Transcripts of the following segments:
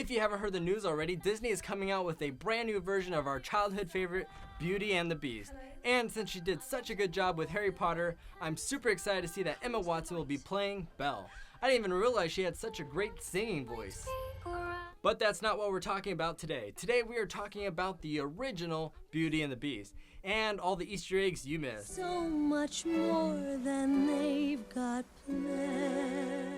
If you haven't heard the news already, Disney is coming out with a brand new version of our childhood favorite, Beauty and the Beast. And since she did such a good job with Harry Potter, I'm super excited to see that Emma Watson will be playing Belle. I didn't even realize she had such a great singing voice. But that's not what we're talking about today. Today we are talking about the original Beauty and the Beast and all the Easter eggs you missed. So much more than they've got planned.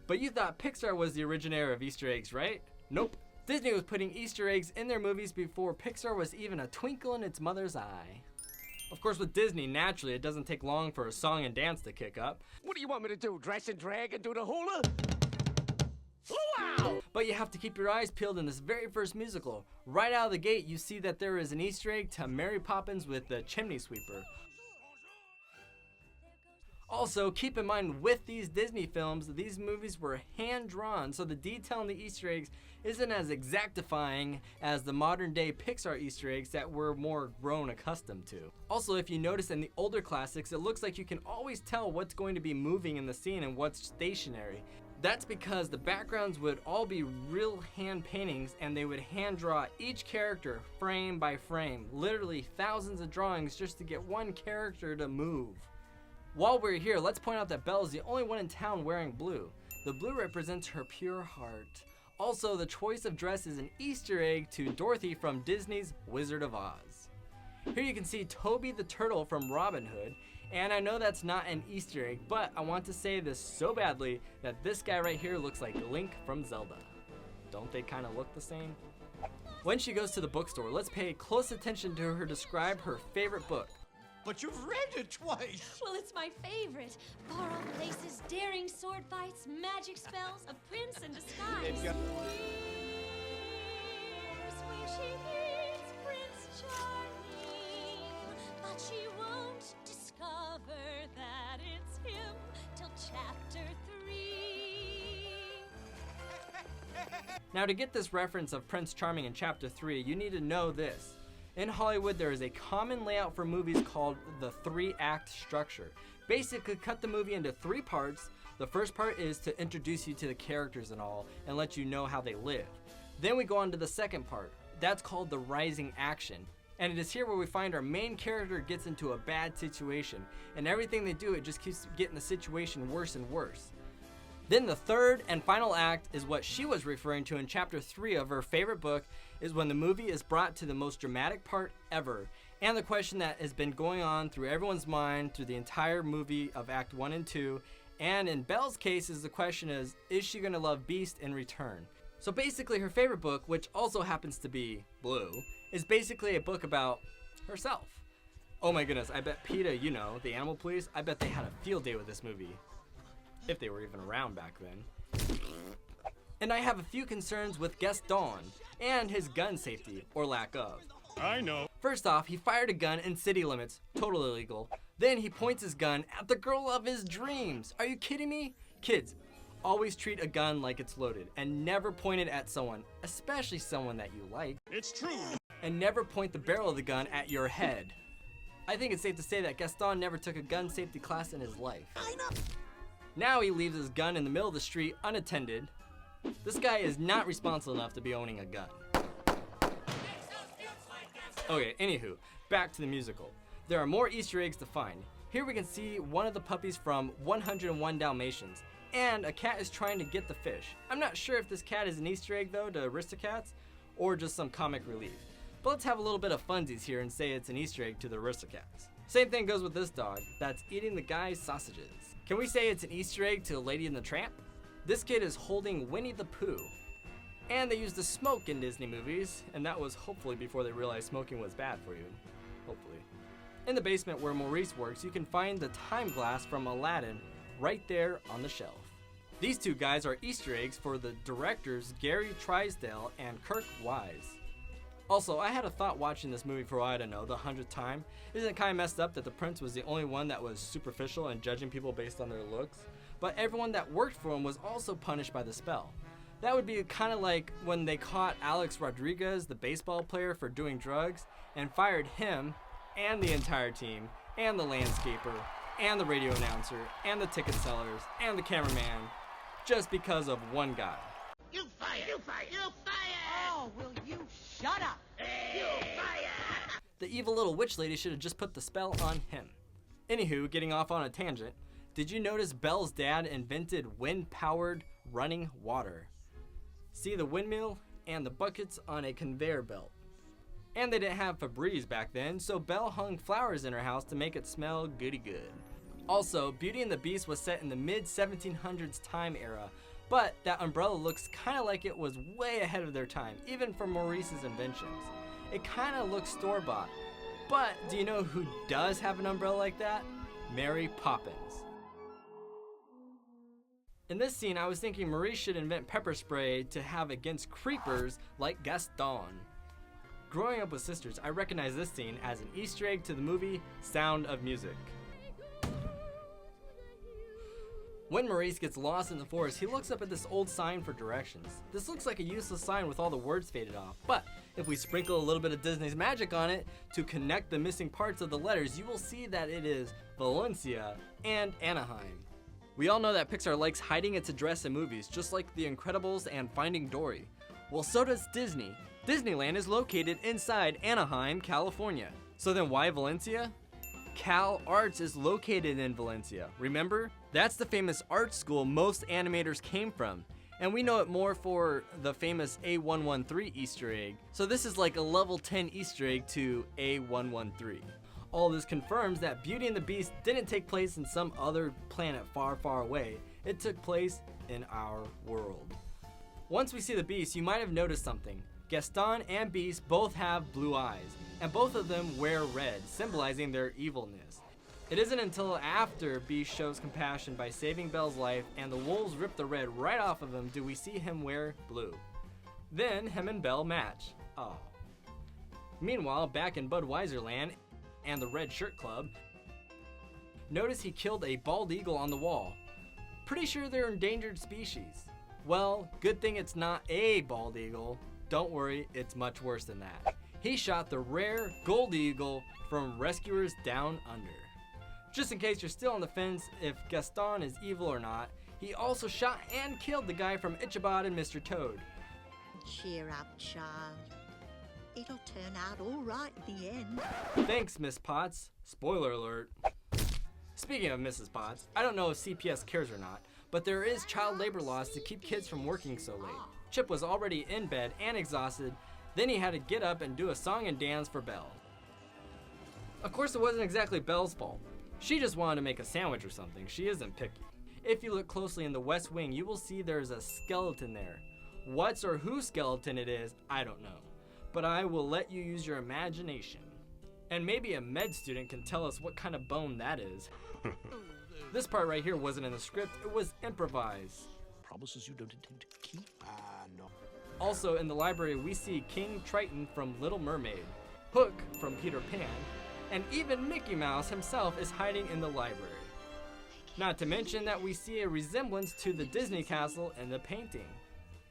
But you thought Pixar was the originator of Easter eggs, right? Nope. Disney was putting Easter eggs in their movies before Pixar was even a twinkle in its mother's eye. Of course, with Disney, naturally, it doesn't take long for a song and dance to kick up. What do you want me to do, dress and drag and do the hula? Wow! But you have to keep your eyes peeled in this very first musical. Right out of the gate, you see that there is an Easter egg to Mary Poppins with the chimney sweeper. Also, keep in mind with these Disney films, these movies were hand-drawn, so the detail in the Easter eggs isn't as exactifying as the modern-day Pixar Easter eggs that we're more grown accustomed to. Also, if you notice in the older classics, it looks like you can always tell what's going to be moving in the scene and what's stationary. That's because the backgrounds would all be real hand paintings and they would hand draw each character frame by frame, literally thousands of drawings just to get one character to move. While we're here, let's point out that Belle is the only one in town wearing blue. The blue represents her pure heart. Also, the choice of dress is an Easter egg to Dorothy from Disney's Wizard of Oz. Here you can see Toby the Turtle from Robin Hood, and I know that's not an Easter egg, but I want to say this so badly that this guy right here looks like Link from Zelda. Don't they kind of look the same? When she goes to the bookstore, let's pay close attention to her describe her favorite book. But you've read it twice. Well, it's my favorite. Borrowed places, daring sword fights, magic spells, a prince in disguise. They've got- Here's where she meets Prince Charming, but she won't discover that it's him till chapter 3. Now, to get this reference of Prince Charming in chapter 3, you need to know this. In Hollywood, there is a common layout for movies called the 3-act structure. Basically, cut the movie into 3 parts. The first part is to introduce you to the characters and all, and let you know how they live. Then we go on to the second part. That's called the rising action. And it is here where we find our main character gets into a bad situation, and everything they do, it just keeps getting the situation worse and worse. Then the third and final act is what she was referring to in chapter 3 of her favorite book, is when the movie is brought to the most dramatic part ever. And the question that has been going on through everyone's mind through the entire movie of Act 1 and 2. And in Belle's case, is the question is she going to love Beast in return? So basically her favorite book, which also happens to be blue, is basically a book about herself. Oh my goodness, I bet PETA, you know, the animal police, I bet they had a field day with this movie. If they were even around back then. And I have a few concerns with Gaston and his gun safety, or lack of. I know. First off, he fired a gun in city limits, totally illegal. Then he points his gun at the girl of his dreams. Are you kidding me? Kids, always treat a gun like it's loaded and never point it at someone, especially someone that you like. It's true. And never point the barrel of the gun at your head. I think it's safe to say that Gaston never took a gun safety class in his life. I know. Now he leaves his gun in the middle of the street unattended. This guy is not responsible enough to be owning a gun. Okay, anywho, back to the musical. There are more Easter eggs to find. Here we can see one of the puppies from 101 Dalmatians, and a cat is trying to get the fish. I'm not sure if this cat is an Easter egg though to Aristocats, or just some comic relief. But let's have a little bit of funsies here and say it's an Easter egg to the Aristocats. Same thing goes with this dog that's eating the guy's sausages. Can we say it's an Easter egg to Lady and the Tramp? This kid is holding Winnie the Pooh. And they used the smoke in Disney movies, and that was hopefully before they realized smoking was bad for you. Hopefully. In the basement where Maurice works, you can find the time glass from Aladdin right there on the shelf. These two guys are Easter eggs for the directors Gary Trisdale and Kirk Wise. Also, I had a thought watching this movie for, I don't know, the 100th time. Isn't it kind of messed up that the prince was the only one that was superficial and judging people based on their looks? But everyone that worked for him was also punished by the spell. That would be kind of like when they caught Alex Rodriguez, the baseball player, for doing drugs, and fired him, and the entire team, and the landscaper, and the radio announcer, and the ticket sellers, and the cameraman, just because of one guy. You fired! You evil little witch lady should have just put the spell on him. Anywho, getting off on a tangent, did you notice Belle's dad invented wind-powered running water? See the windmill and the buckets on a conveyor belt. And they didn't have Febreze back then, so Belle hung flowers in her house to make it smell goody good. Also, Beauty and the Beast was set in the mid-1700s time era, but that umbrella looks kinda like it was way ahead of their time, even for Maurice's inventions. It kinda looks store-bought, but do you know who does have an umbrella like that? Mary Poppins. In this scene, I was thinking Maurice should invent pepper spray to have against creepers like Gaston. Growing up with sisters, I recognize this scene as an Easter egg to the movie Sound of Music. When Maurice gets lost in the forest, he looks up at this old sign for directions. This looks like a useless sign with all the words faded off, but if we sprinkle a little bit of Disney's magic on it to connect the missing parts of the letters, you will see that it is Valencia and Anaheim. We all know that Pixar likes hiding its address in movies, just like The Incredibles and Finding Dory. Well, so does Disney. Disneyland is located inside Anaheim, California. So then why Valencia? Cal Arts is located in Valencia. Remember? That's the famous art school most animators came from. And we know it more for the famous A113 Easter egg. So this is like a level 10 Easter egg to A113. All this confirms that Beauty and the Beast didn't take place in some other planet far, far away. It took place in our world. Once we see the Beast, you might have noticed something. Gaston and Beast both have blue eyes, and both of them wear red, symbolizing their evilness. It isn't until after Beast shows compassion by saving Belle's life and the wolves rip the red right off of him do we see him wear blue. Then him and Belle match. Oh. Meanwhile, back in Budweiser Land and the Red Shirt Club, notice he killed a bald eagle on the wall. Pretty sure they're endangered species. Well, good thing it's not a bald eagle. Don't worry, it's much worse than that. He shot the rare gold eagle from Rescuers Down Under. Just in case you're still on the fence if Gaston is evil or not, he also shot and killed the guy from Ichabod and Mr. Toad. Cheer up, child. It'll turn out all right in the end. Thanks, Miss Potts. Spoiler alert. Speaking of Mrs. Potts, I don't know if CPS cares or not, but there is child labor laws to keep kids from working so late. Chip was already in bed and exhausted, then he had to get up and do a song and dance for Belle. Of course, it wasn't exactly Belle's fault. She just wanted to make a sandwich or something. She isn't picky. If you look closely in the West Wing, you will see there's a skeleton there. What's or whose skeleton it is, I don't know. But I will let you use your imagination. And maybe a med student can tell us what kind of bone that is. This part right here wasn't in the script, it was improvised. Promises you don't intend to keep? No. Also in the library we see King Triton from Little Mermaid, Hook from Peter Pan, and even Mickey Mouse himself is hiding in the library. Not to mention that we see a resemblance to the Disney castle in the painting.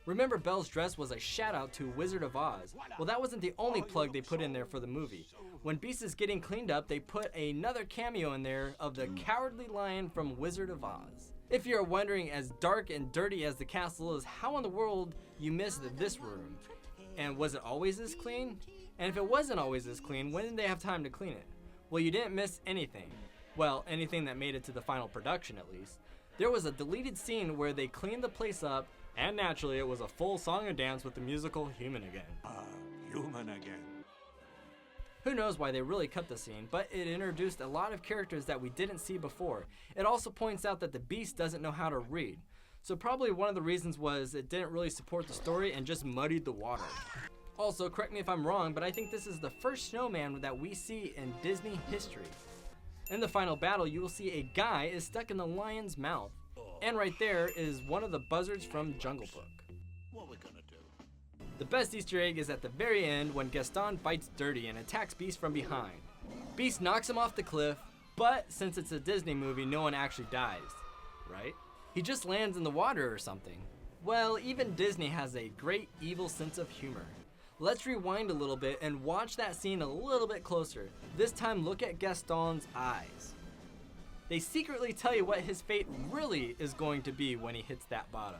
Remember Belle's dress was a shout out to Wizard of Oz. Well, that wasn't the only plug they put in there for the movie. When Beast is getting cleaned up, they put another cameo in there of the Cowardly Lion from Wizard of Oz. If you're wondering, as dark and dirty as the castle is, how in the world you missed this room? And was it always this clean? And if it wasn't always this clean, when did they have time to clean it? Well, you didn't miss anything. Well, anything that made it to the final production at least. There was a deleted scene where they cleaned the place up, and naturally it was a full song and dance with the musical Human Again. Human again. Who knows why they really cut the scene, but it introduced a lot of characters that we didn't see before. It also points out that the Beast doesn't know how to read. So probably one of the reasons was it didn't really support the story and just muddied the water. Also, correct me if I'm wrong, but I think this is the first snowman that we see in Disney history. In the final battle, you will see a guy is stuck in the lion's mouth. And right there is one of the buzzards from Jungle Book. What we gonna do? The best Easter egg is at the very end when Gaston fights Dirty and attacks Beast from behind. Beast knocks him off the cliff, but since it's a Disney movie, no one actually dies, right? He just lands in the water or something. Well, even Disney has a great evil sense of humor. Let's rewind a little bit and watch that scene a little bit closer. This time look at Gaston's eyes. They secretly tell you what his fate really is going to be when he hits that bottom.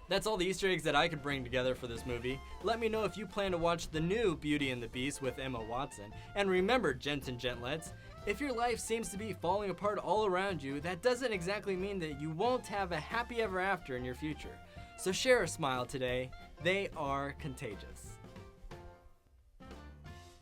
That's all the Easter eggs that I could bring together for this movie. Let me know if you plan to watch the new Beauty and the Beast with Emma Watson. And remember, gents and gentlets, if your life seems to be falling apart all around you, that doesn't exactly mean that you won't have a happy ever after in your future. So share a smile today. They are contagious.